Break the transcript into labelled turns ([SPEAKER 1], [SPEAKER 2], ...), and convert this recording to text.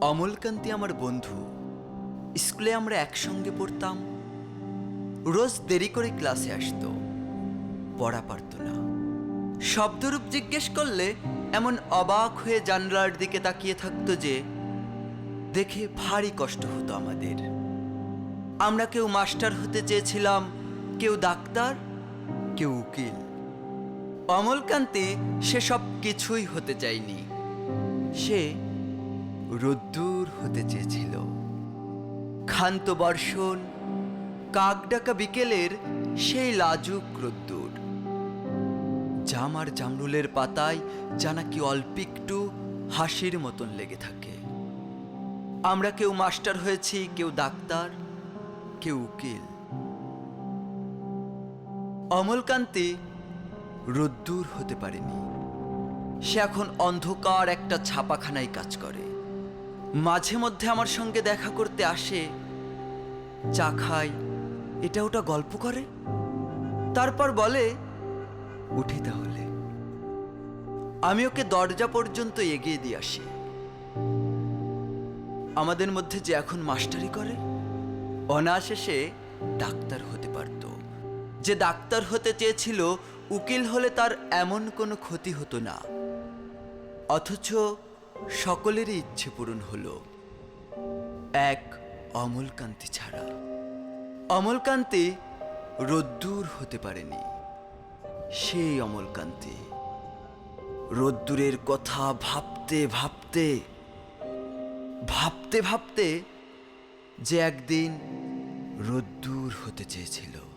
[SPEAKER 1] অমলকান্তি আমার বন্ধু। স্কুলে আমরা একসঙ্গে পড়তাম। রোজ দেরি করে ক্লাসে আসতো, পড়া পারত না। শব্দরূপ জিজ্ঞেস করলে এমন অবাক হয়ে জানলার দিকে তাকিয়ে থাকতো যে দেখে ভারী কষ্ট হতো আমাদের। আমরা কেউ মাস্টার হতে চেয়েছিলাম, কেউ ডাক্তার, কেউ উকিল। অমলকান্তি সেসব কিছুই হতে চায়নি। সে রোদ্দুর হতে চেয়েছিল। ক্ষান্ত বর্ষণ, কাক ডাকা বিকেলের সেই লাজুক রোদ্দুর, জাম আর জামরুলের পাতায় যা নাকি অল্প একটু হাসির মতন লেগে থাকে। আমরা কেউ মাস্টার হয়েছি, কেউ ডাক্তার, কেউ উকিল। অমলকান্তি রোদ্দুর হতে পারেনি। সে এখন অন্ধকার একটা ছাপাখানায় কাজ করে। মাঝে মধ্যে আমার সঙ্গে দেখা করতে আসে, চা খায়, এটা ওটা গল্প করে, তারপর বলে উঠি তাহলে। আমি ওকে দরজা পর্যন্ত এগিয়ে দিয়ে আসি। আমাদের মধ্যে যে এখন মাস্টারি করে, অনায়াসে সে ডাক্তার হতে পারত। যে ডাক্তার হতে চেয়েছিল, উকিল হলে তার এমন কোনো ক্ষতি হতো না। অথচ সকলেরই ইচ্ছে পূরণ হলো, এক অমলকান্তি ছাড়া। অমলকান্তি রোদ্দুর হতে পারেনি। সেই অমলকান্তি রোদ্দুরের কথা ভাবতে ভাবতে ভাবতে ভাবতে যে একদিন রোদ্দুর হতে চেয়েছিল।